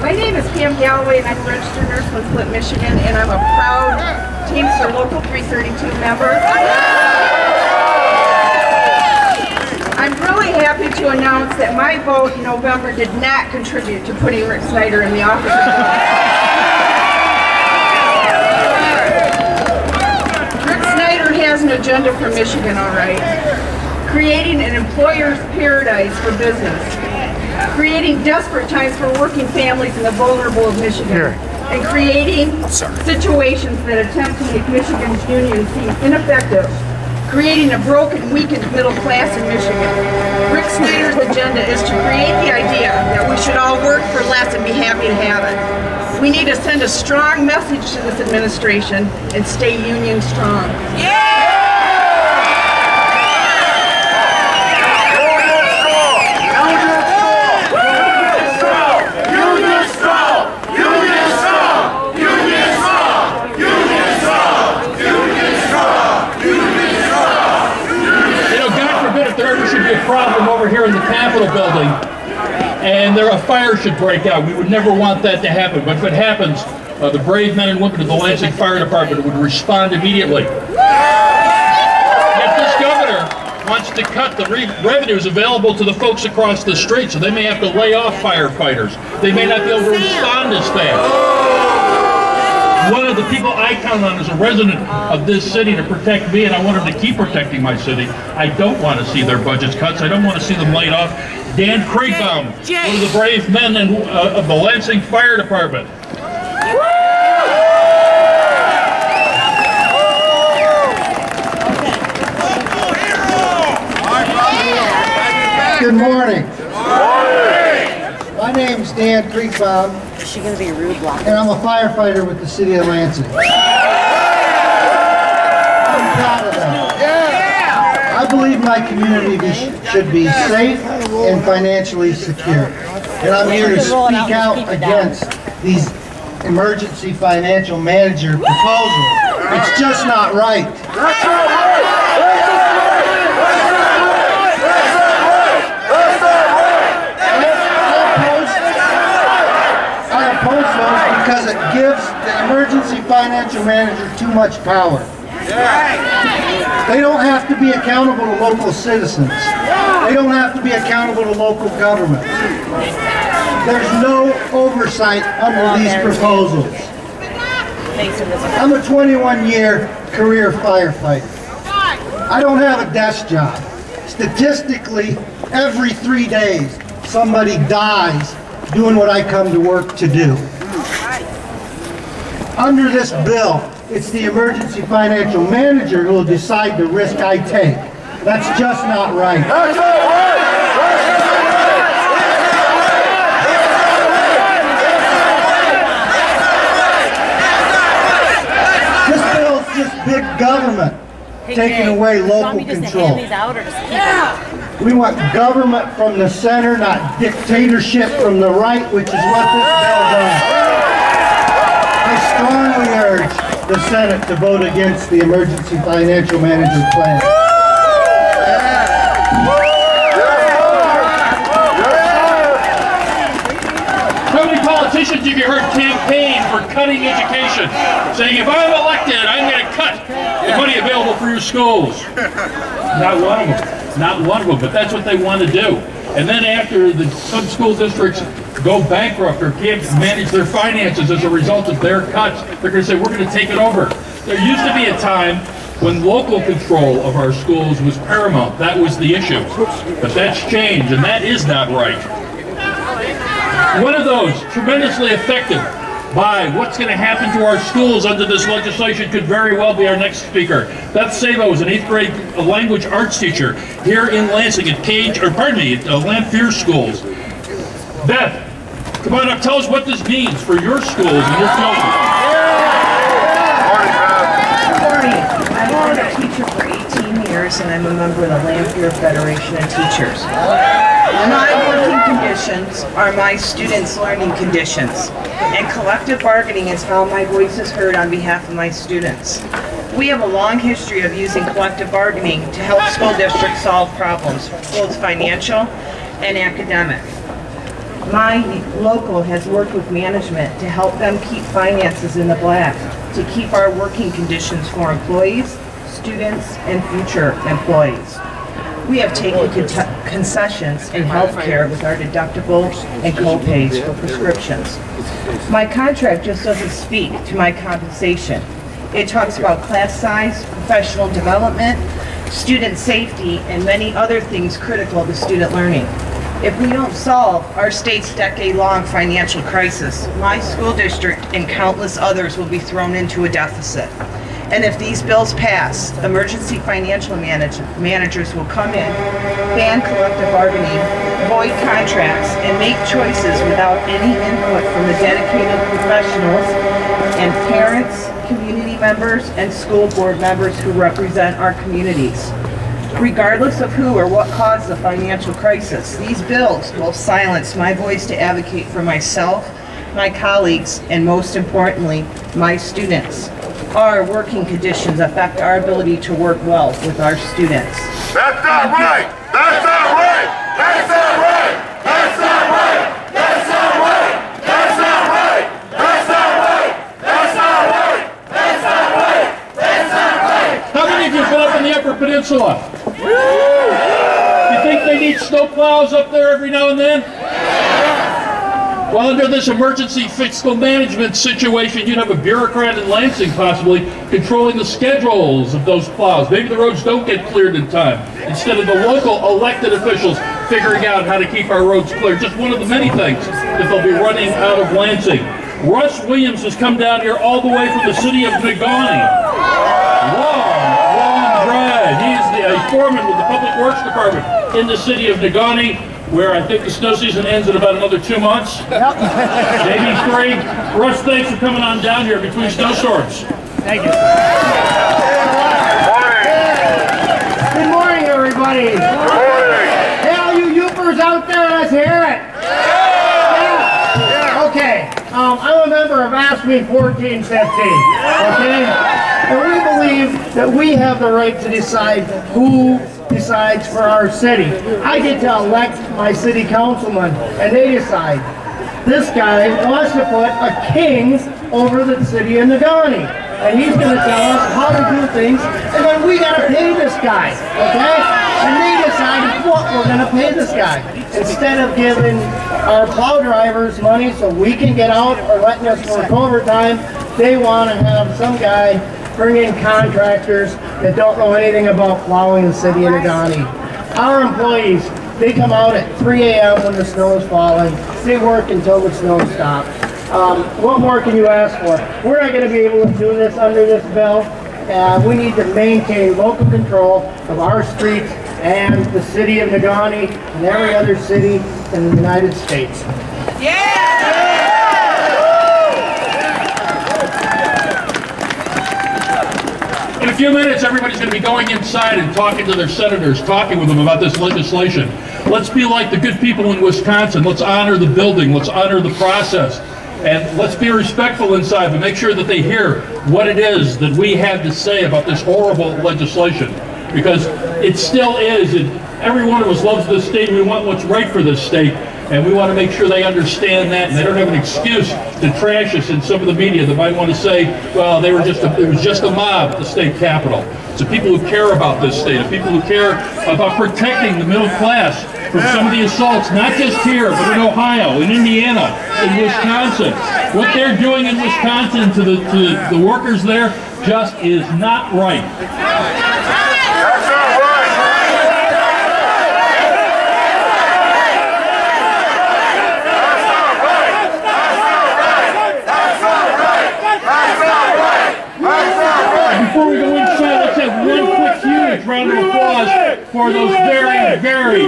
My name is Pam Galloway and I'm a registered nurse from Flint, Michigan, and I'm a proud Teamster Local 332 member. I'm really happy to announce that my vote in November did not contribute to putting Rick Snyder in the office of Rick Snyder has an agenda for Michigan, all right. Creating an employer's paradise for business. Creating desperate times for working families and the vulnerable of Michigan. And creating situations that attempt to make Michigan's union seem ineffective. Creating a broken, weakened middle class in Michigan. Rick Snyder's agenda is to create the idea that we should all work for less and be happy to have it. We need to send a strong message to this administration and stay union strong. Problem over here in the Capitol building, and a fire should break out. We would never want that to happen, but if it happens, the brave men and women of the Lansing Fire Department would respond immediately. If this governor wants to cut the revenues available to the folks across the street, so they may have to lay off firefighters. They may not be able to respond as fast. One of the people I count on as a resident of this city to protect me, and I want them to keep protecting my city. I don't want to see their budgets cut. I don't want to see them laid off. Dan Kriegbaum, one of the brave men of the Lansing Fire Department. Good morning. My name's Dan Kriegbaum. Is she going to be rude blocking? And I'm a firefighter with the city of Lansing. I'm proud of that. I believe my community should be safe and financially secure. And I'm here to speak out against these emergency financial manager proposals. It's just not right. Because it gives the emergency financial manager too much power. They don't have to be accountable to local citizens. They don't have to be accountable to local government. There's no oversight under these proposals. I'm a 21-year career firefighter. I don't have a desk job. Statistically, every 3 days, somebody dies doing what I come to work to do. Under this bill, it's the emergency financial manager who will decide the risk I take. That's just not right. This bill's just big government taking away local control. We want government from the center, not dictatorship from the right, which is what this bill does. I strongly urge the Senate to vote against the emergency financial manager plan. How many politicians have you heard campaign for cutting education? Saying, if I'm elected, I'm going to cut the money available for your schools. Not one of them. Not one of them, but that's what they want to do. And then after some school districts go bankrupt or can't manage their finances as a result of their cuts, they're going to say, we're going to take it over. There used to be a time when local control of our schools was paramount. That was the issue. But that's changed, and that is not right. One of those tremendously affected by what's going to happen to our schools under this legislation could very well be our next speaker. Beth Sabo is an 8th grade language arts teacher here in Lansing at Lanphier Schools. Beth, come on up, tell us what this means for your schools and your children. Good morning. I've been a teacher for 18 years and I'm a member of the Lansing Federation of Teachers. My working conditions are my students' learning conditions, and collective bargaining is how my voice is heard on behalf of my students. We have a long history of using collective bargaining to help school districts solve problems, both financial and academic. My local has worked with management to help them keep finances in the black, to keep our working conditions for employees, students, and future employees. We have taken concessions in healthcare with our deductibles and co-pays for prescriptions. My contract just doesn't speak to my compensation. It talks about class size, professional development, student safety, and many other things critical to student learning. If we don't solve our state's decade-long financial crisis, my school district and countless others will be thrown into a deficit. And if these bills pass, emergency financial managers will come in, ban collective bargaining, void contracts, and make choices without any input from the dedicated professionals and parents, community members, and school board members who represent our communities. Regardless of who or what caused the financial crisis, these bills will silence my voice to advocate for myself, my colleagues, and most importantly, my students. Our working conditions affect our ability to work well with our students. That's not right! That's not right! That's not right! That's not right! That's not right! That's not right! That's not right! That's not right! That's not right! That's not right! How many of you have been up in the Upper Peninsula? You think they need snowplows up there every now and then? Well, under this emergency fiscal management situation, you'd have a bureaucrat in Lansing possibly controlling the schedules of those plows. Maybe the roads don't get cleared in time, instead of the local elected officials figuring out how to keep our roads clear. Just one of the many things that they'll be running out of Lansing. Russ Williams has come down here all the way from the city of Negaunee. Long drive. He is a foreman with the Public Works Department in the city of Negaunee, where I think the snow season ends in about another 2 months. Maybe 3. Russ, thanks for coming on down here between snowstorms. Thank you. Good morning, everybody. Good morning. Hey, all you youpers out there, let's hear it. Yeah. Okay. I'm a member of ASME 1415. Okay? And we believe that we have the right to decide who decides for our city. I get to elect my city councilman, and they decide. This guy wants to put a king over the city of Negaunee, and he's going to tell us how to do things, and then we got to pay this guy, okay? And they decide what we're going to pay this guy. Instead of giving our plow drivers money so we can get out or letting us work overtime, they want to have some guy bring in contractors that don't know anything about plowing the city of Negaunee. Our employees, they come out at 3 a.m. when the snow is falling. They work until the snow stops. What more can you ask for? We're not going to be able to do this under this bill. We need to maintain local control of our streets and the city of Negaunee and every other city in the United States. In a few minutes, everybody's going to be going inside and talking to their senators, talking with them about this legislation. Let's be like the good people in Wisconsin. Let's honor the building. Let's honor the process. And let's be respectful inside, but make sure that they hear what it is that we had to say about this horrible legislation. Because it still is, and every one of us loves this state, and we want what's right for this state. And we want to make sure they understand that, and they don't have an excuse to trash us in some of the media that might want to say, well, it was just a mob at the state capitol. It's the people who care about this state, the people who care about protecting the middle class from some of the assaults, not just here, but in Ohio, in Indiana, in Wisconsin. What they're doing in Wisconsin to the workers there just is not right. Before we go inside, let's have one quick huge round of applause for those very, very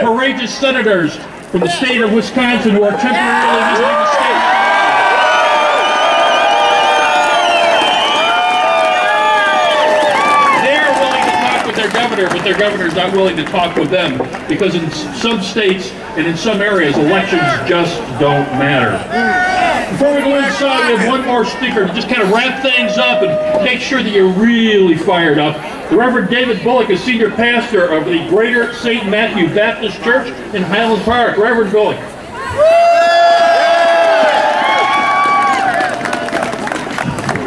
courageous senators from the state of Wisconsin who are temporarily visiting the state. They're willing to talk with their governor, but their governor's not willing to talk with them because in some states and in some areas, elections just don't matter. Before we go inside, we have one more speaker to just kind of wrap things up and make sure that you're really fired up. The Reverend David Bullock is senior pastor of the Greater St. Matthew Baptist Church in Highland Park. Reverend Bullock.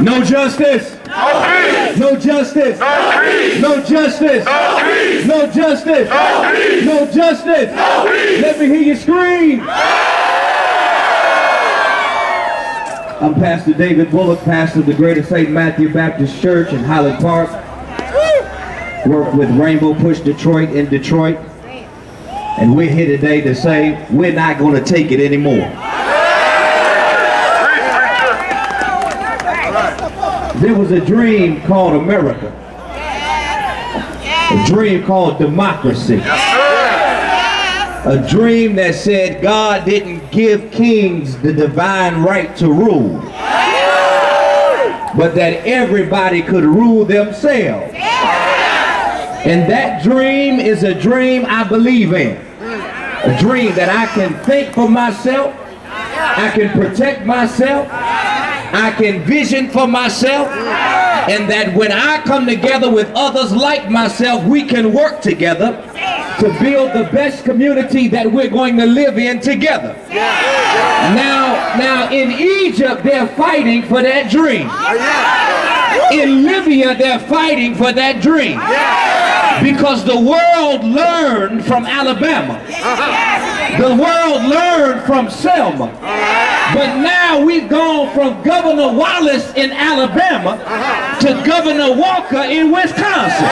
No justice. No peace. No justice. No peace. No justice. No peace. No justice. No peace. No justice. No peace. Let me hear you scream. I'm Pastor David Bullock, pastor of the Greater St. Matthew Baptist Church in Highland Park. Work with Rainbow Push Detroit in Detroit. And we're here today to say we're not going to take it anymore. There was a dream called America. A dream called democracy. A dream that said God didn't give kings the divine right to rule, but that everybody could rule themselves. And that dream is a dream I believe in. A dream that I can think for myself, I can protect myself, I can vision for myself, and that when I come together with others like myself, we can work together to build the best community that we're going to live in together. Now in Egypt, they're fighting for that dream. In Libya, they're fighting for that dream. Because the world learned from Alabama. The world learned from Selma. But now we've gone from Governor Wallace in Alabama to Governor Walker in Wisconsin.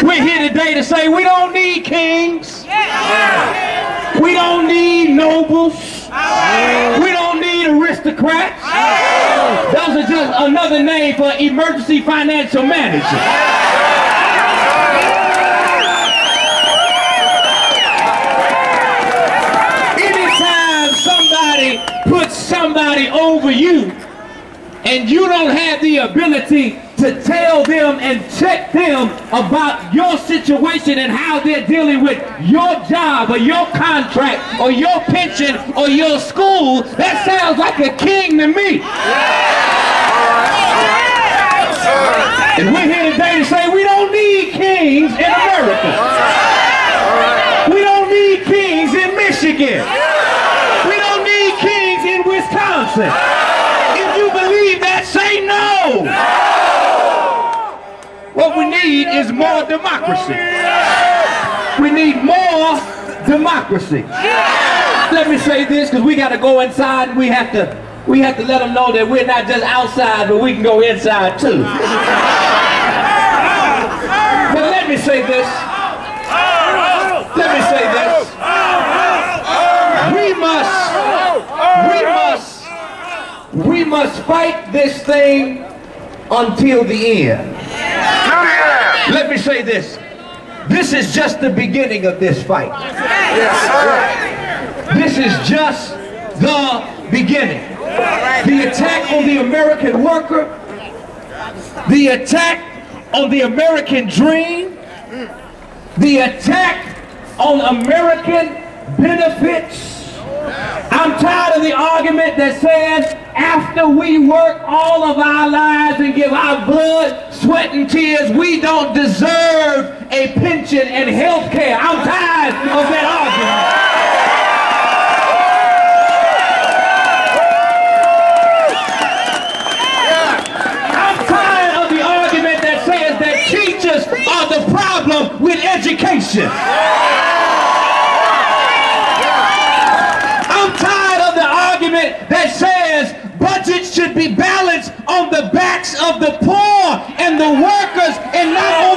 We're here today to say we don't need kings. We don't need nobles. We don't need aristocrats. Those are just another name for emergency financial manager. Anytime somebody puts somebody over you and you don't have the ability to tell them and check them about your situation and how they're dealing with your job or your contract or your pension or your school, that sounds like a king to me. And we're here today to say we don't need kings in America. We don't need kings in Michigan. We don't need kings in Wisconsin. If you believe that, say no. What we need is more democracy. We need more democracy. Let me say this, because we got to go inside and we have to let them know that we're not just outside, but we can go inside too. But let me say this. Let me say this. We must fight this thing until the end. Let me say this. This is just the beginning of this fight. This is just the beginning. The attack on the American worker, the attack on the American dream, the attack on American benefits. I'm tired of the argument that says after we work all of our lives and give our blood, sweat, and tears, we don't deserve a pension and health care. I'm tired of that argument. I'm tired of the argument that says that teachers are the problem with education. That says budgets should be balanced on the backs of the poor and the workers and not on